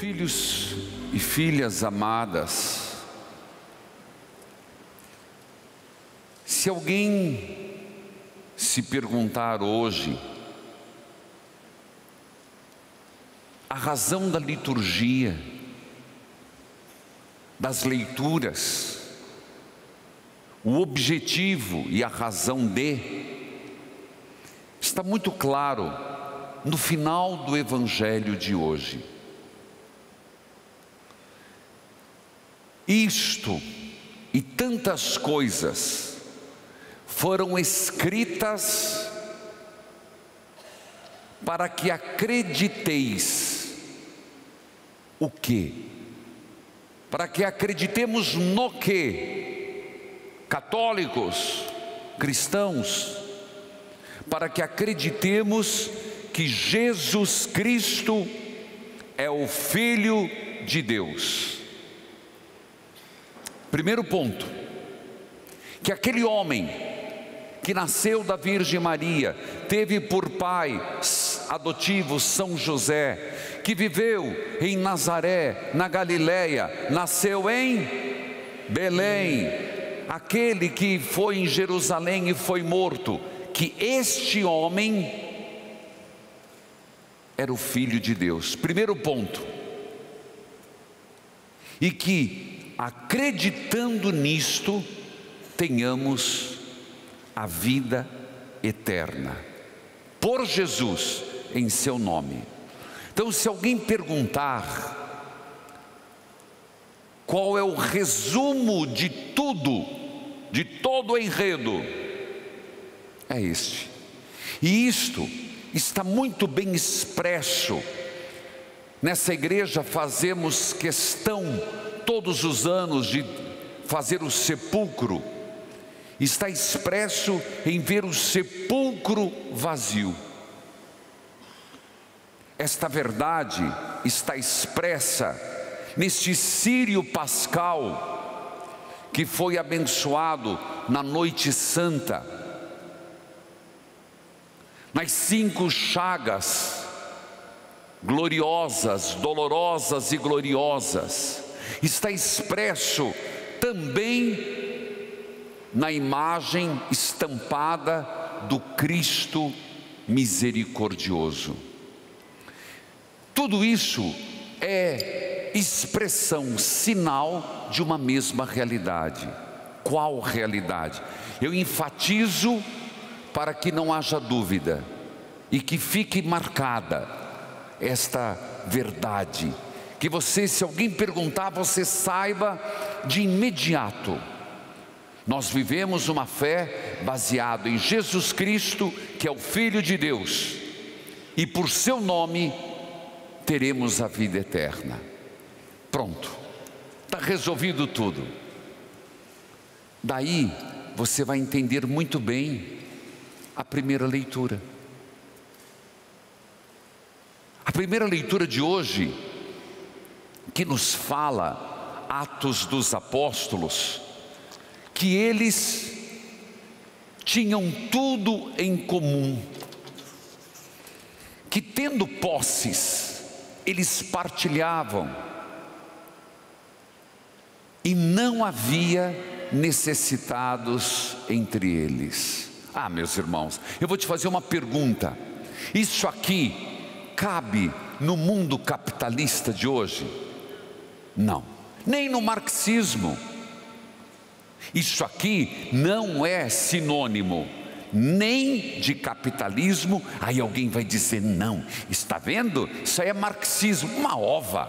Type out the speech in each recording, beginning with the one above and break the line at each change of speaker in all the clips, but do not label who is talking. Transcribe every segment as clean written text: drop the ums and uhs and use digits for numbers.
Filhos e filhas amadas, se alguém se perguntar hoje a razão da liturgia, das leituras, o objetivo e a razão está muito claro no final do Evangelho de hoje. Isto e tantas coisas foram escritas para que acrediteis o quê? Para que acreditemos no quê? Católicos, cristãos, para que acreditemos que Jesus Cristo é o Filho de Deus. Primeiro ponto, que aquele homem que nasceu da Virgem Maria, teve por pai adotivo São José, que viveu em Nazaré, na Galileia, nasceu em Belém, aquele que foi em Jerusalém e foi morto, que este homem era o Filho de Deus. Primeiro ponto, e que acreditando nisto, tenhamos a vida eterna, por Jesus, em seu nome. Então, se alguém perguntar qual é o resumo de tudo, de todo o enredo, é este. E isto está muito bem expresso. Nessa igreja fazemos questão todos os anos de fazer o sepulcro. Está expresso em ver o sepulcro vazio. Esta verdade está expressa neste círio pascal que foi abençoado na noite santa, nas 5 chagas gloriosas, dolorosas e gloriosas. Está expresso também na imagem estampada do Cristo misericordioso. Tudo isso é expressão, sinal de uma mesma realidade. Qual realidade? Eu enfatizo para que não haja dúvida e que fique marcada esta verdade. Que você, se alguém perguntar, você saiba de imediato. Nós vivemos uma fé baseada em Jesus Cristo, que é o Filho de Deus, e por seu nome teremos a vida eterna. Pronto, está resolvido tudo. Daí você vai entender muito bem a primeira leitura. A primeira leitura de hoje, que nos fala, Atos dos Apóstolos, que eles tinham tudo em comum, que tendo posses, eles partilhavam, e não havia necessitados entre eles. Ah, meus irmãos, eu vou te fazer uma pergunta: isso aqui cabe no mundo capitalista de hoje? Não, nem no marxismo. Isso aqui não é sinônimo nem de capitalismo. Aí alguém vai dizer: não, está vendo? Isso aí é marxismo, uma ova.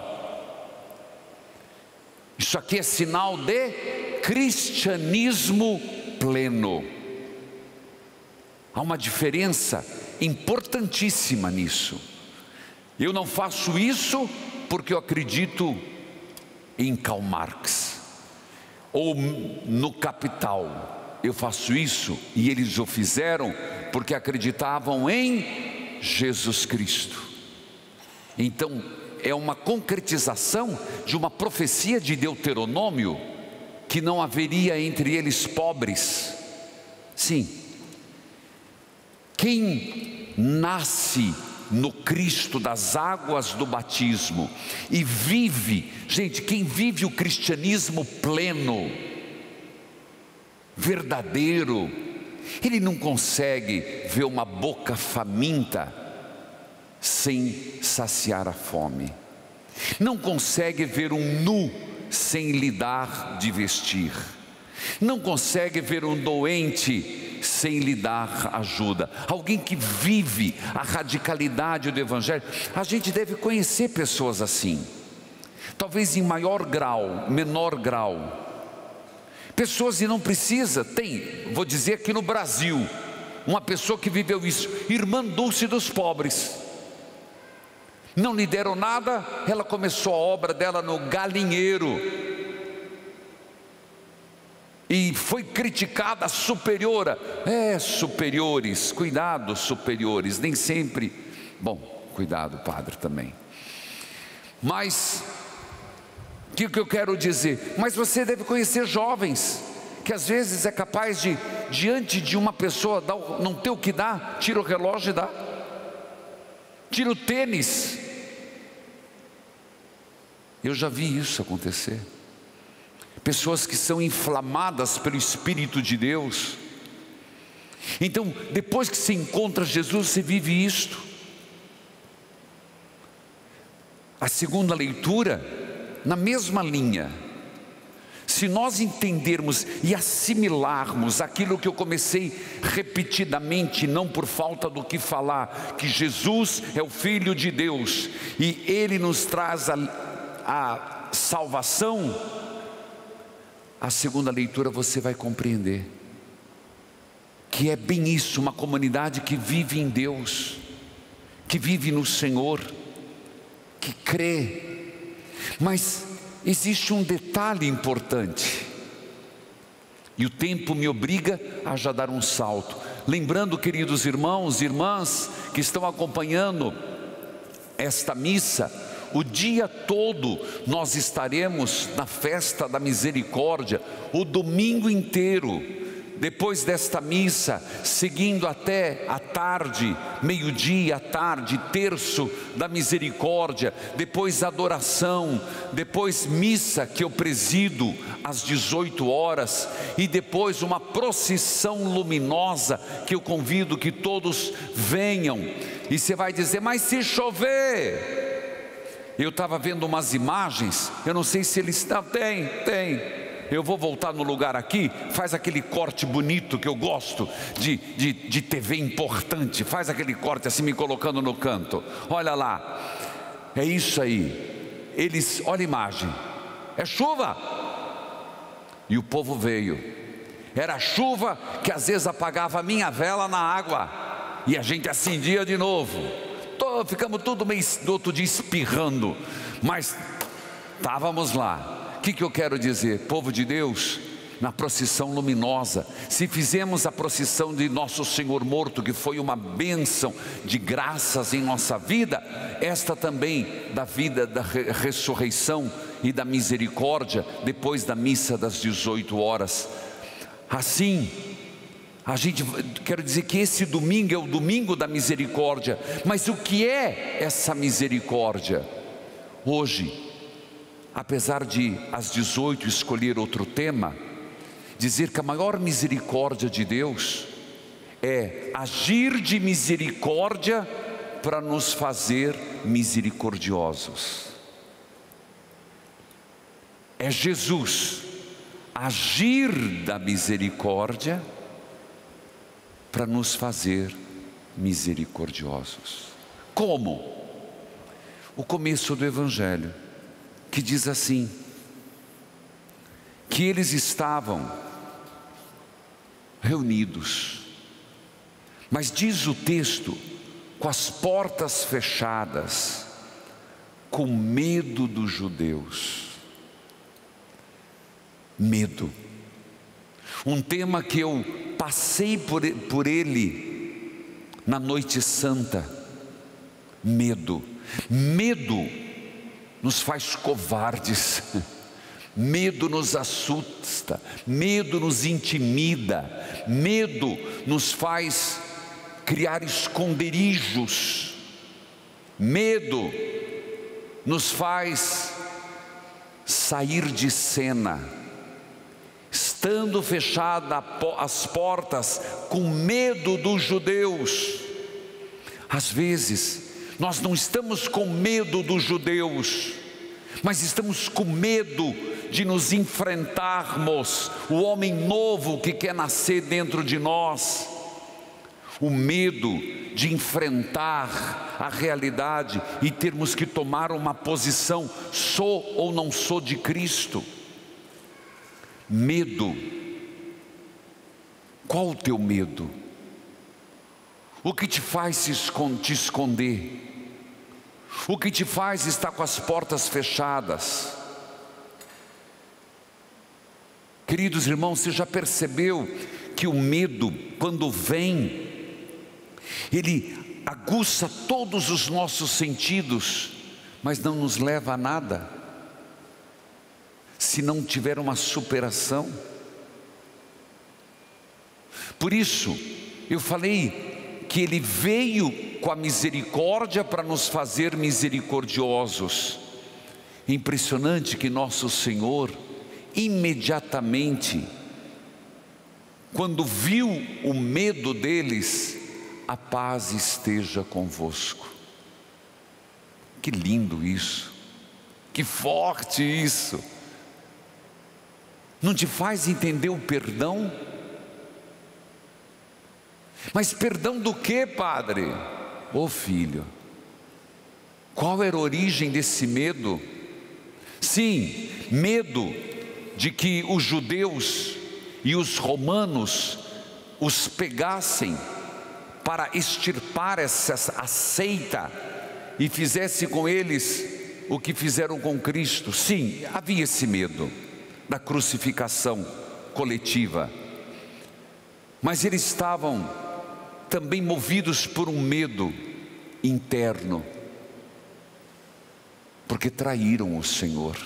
Isso aqui é sinal de cristianismo pleno. Há uma diferença importantíssima nisso. Eu não faço isso porque eu acredito em Karl Marx ou no Capital. Eu faço isso, e eles o fizeram porque acreditavam em Jesus Cristo. Então é uma concretização de uma profecia de Deuteronômio, que não haveria entre eles pobres. Sim, quem nasce no Cristo das águas do batismo e vive, gente, quem vive o cristianismo pleno, verdadeiro, ele não consegue ver uma boca faminta sem saciar a fome, não consegue ver um nu sem lhe dar de vestir, não consegue ver um doente sem lhe dar ajuda. Alguém que vive a radicalidade do Evangelho. A gente deve conhecer pessoas assim, talvez em maior grau, menor grau. Pessoas que não precisa, vou dizer aqui no Brasil, uma pessoa que viveu isso, irmã Dulce dos pobres. Não lhe deram nada, ela começou a obra dela no galinheiro. E foi criticada, superiora. Superiores, cuidado, superiores, nem sempre. Bom, cuidado, padre, também. Mas, o que eu quero dizer? Mas você deve conhecer jovens, que às vezes é capaz de, diante de uma pessoa, não ter o que dá, tira o relógio e dá. Tira o tênis. Eu já vi isso acontecer. Pessoas que são inflamadas pelo Espírito de Deus. Então, depois que se encontra Jesus, você vive isto. A segunda leitura, na mesma linha. Se nós entendermos e assimilarmos aquilo que eu comecei repetidamente, não por falta do que falar, que Jesus é o Filho de Deus e Ele nos traz a salvação, a segunda leitura você vai compreender que é bem isso, uma comunidade que vive em Deus, que vive no Senhor, que crê. Mas existe um detalhe importante, e o tempo me obriga a já dar um salto. Lembrando, queridos irmãos e irmãs que estão acompanhando esta missa, o dia todo nós estaremos na festa da misericórdia, o domingo inteiro, depois desta missa, seguindo até a tarde, meio-dia, à tarde, terço da misericórdia, depois adoração, depois missa que eu presido às 18 horas, e depois uma procissão luminosa que eu convido que todos venham. E você vai dizer, mas se chover? Eu estava vendo umas imagens, eu não sei se eles estão, tem. Eu vou voltar no lugar aqui, faz aquele corte bonito que eu gosto de TV importante, faz aquele corte assim me colocando no canto. Olha lá, é isso aí. Eles, olha a imagem, é chuva. E o povo veio. Era chuva que às vezes apagava a minha vela na água e a gente acendia de novo. Ficamos tudo meio do outro dia espirrando, mas estávamos lá. O que eu quero dizer? Povo de Deus, na procissão luminosa, se fizemos a procissão de Nosso Senhor morto, que foi uma bênção de graças em nossa vida, esta também da vida da ressurreição e da misericórdia, depois da missa das 18 horas. Assim, quero dizer que esse domingo é o domingo da misericórdia. Mas o que é essa misericórdia? Hoje, apesar de às 18 escolher outro tema, dizer que a maior misericórdia de Deus é agir de misericórdia para nos fazer misericordiosos. É Jesus agir da misericórdia para nos fazer misericordiosos. Como? O começo do Evangelho, que diz assim, que eles estavam reunidos, mas diz o texto, com as portas fechadas, com medo dos judeus. Medo, um tema que eu passei por ele na noite santa. Medo nos faz covardes, medo nos assusta, medo nos intimida, medo nos faz criar esconderijos, Medo nos faz sair de cena, estando fechadas as portas, com medo dos judeus. Às vezes, nós não estamos com medo dos judeus, mas estamos com medo de nos enfrentarmos o homem novo que quer nascer dentro de nós. O medo de enfrentar a realidade e termos que tomar uma posição: sou ou não sou de Cristo? Medo. Qual o teu medo? O que te faz te esconder? O que te faz estar com as portas fechadas? Queridos irmãos, você já percebeu que o medo, quando vem, ele aguça todos os nossos sentidos, mas não nos leva a nada, se não tiver uma superação? Por isso, eu falei que ele veio com a misericórdia para nos fazer misericordiosos. É impressionante que nosso Senhor, imediatamente, quando viu o medo deles, a paz esteja convosco. Que lindo isso, que forte isso. Não te faz entender o perdão? Mas perdão do que, padre? Ô filho, qual era a origem desse medo? Sim, medo de que os judeus e os romanos os pegassem para extirpar essa seita e fizesse com eles o que fizeram com Cristo. Sim, havia esse medo da crucificação coletiva, mas eles estavam também movidos por um medo interno, porque traíram o Senhor.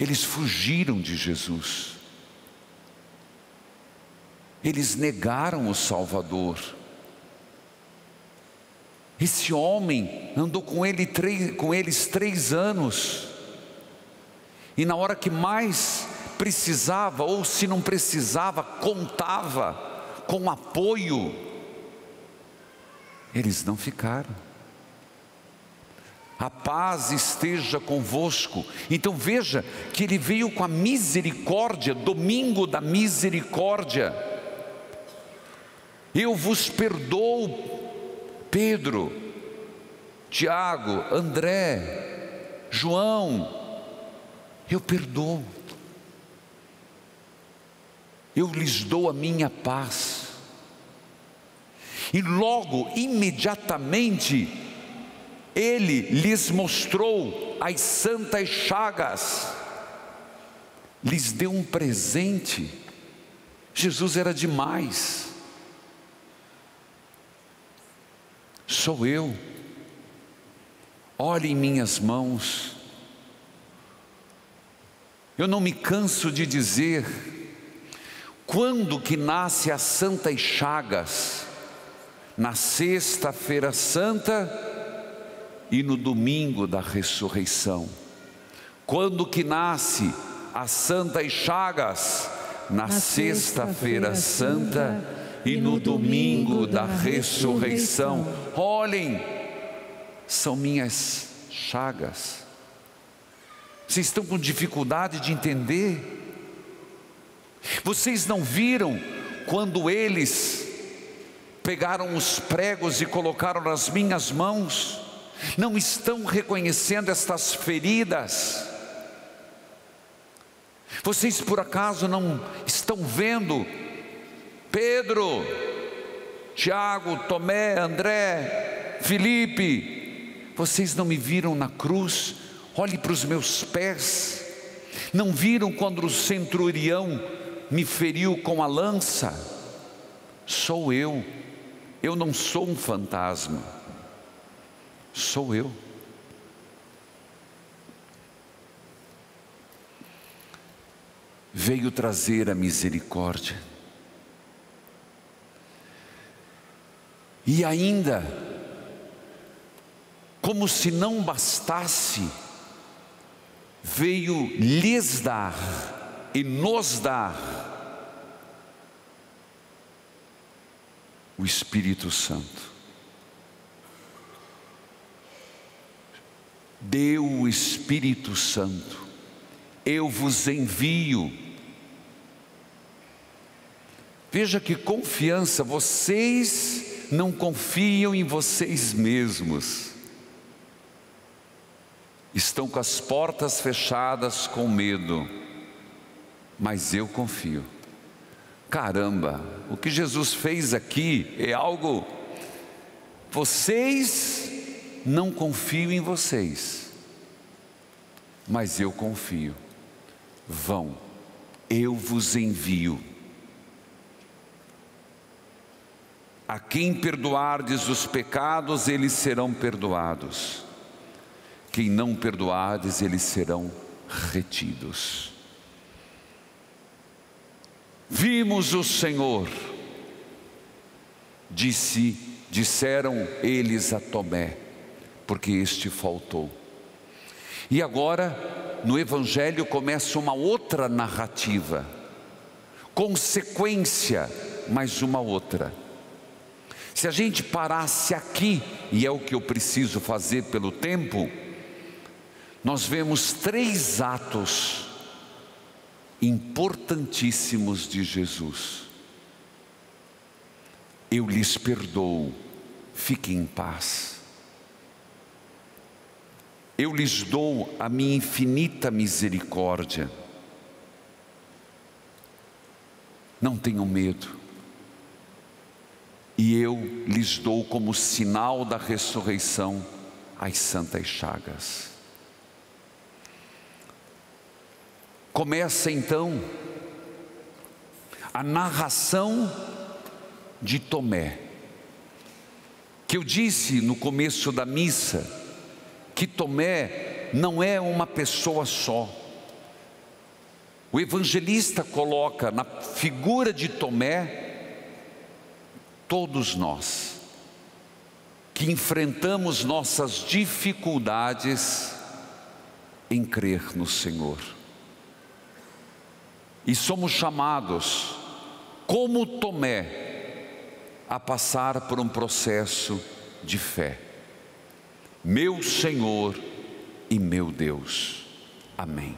Eles fugiram de Jesus, eles negaram o Salvador. Esse homem andou com eles 3 anos, e na hora que mais precisava, ou se não precisava, contava com apoio, eles não ficaram. A paz esteja convosco. Então veja que ele veio com a misericórdia, domingo da misericórdia. Eu vos perdoo, Pedro, Tiago, André, João, eu perdoo. Eu lhes dou a minha paz. E logo, imediatamente, ele lhes mostrou as santas chagas, lhes deu um presente. Jesus era demais. Sou eu, olhem minhas mãos. Eu não me canso de dizer, quando que nasce as santas chagas? Na sexta-feira santa e no domingo da ressurreição. Quando que nasce as santas chagas? Na sexta-feira santa e no domingo da ressurreição. Olhem, são minhas chagas. Vocês estão com dificuldade de entender? Vocês não viram quando eles pegaram os pregos e colocaram nas minhas mãos? Não estão reconhecendo estas feridas? Vocês por acaso não estão vendo Pedro, Tiago, Tomé, André, Felipe? Vocês não me viram na cruz? Olhe para os meus pés. Não viram quando o centurião me feriu com a lança? Sou eu. Eu não sou um fantasma. Sou eu. Veio trazer a misericórdia. E ainda, como se não bastasse, veio lhes dar e nos dar o Espírito Santo. Deu o Espírito Santo. Eu vos envio. Veja que confiança, vocês não confiam em vocês mesmos. Estão com as portas fechadas com medo, mas eu confio. Caramba, o que Jesus fez aqui é algo. Vocês não confiam em vocês, mas eu confio. Vão, eu vos envio. A quem perdoardes os pecados, eles serão perdoados. Quem não perdoardes, eles serão retidos. Vimos o Senhor, disseram eles a Tomé, porque este faltou. E agora, no Evangelho começa uma outra narrativa, consequência, mas uma outra. Se a gente parasse aqui, e é o que eu preciso fazer pelo tempo, nós vemos 3 atos importantíssimos de Jesus. Eu lhes perdoo, fiquem em paz. Eu lhes dou a minha infinita misericórdia. Não tenham medo. E eu lhes dou como sinal da ressurreição as santas chagas. Começa então a narração de Tomé, que eu disse no começo da missa, que Tomé não é uma pessoa só. O evangelista coloca na figura de Tomé todos nós, que enfrentamos nossas dificuldades em crer no Senhor. E somos chamados, como Tomé, a passar por um processo de fé. Meu Senhor e meu Deus. Amém.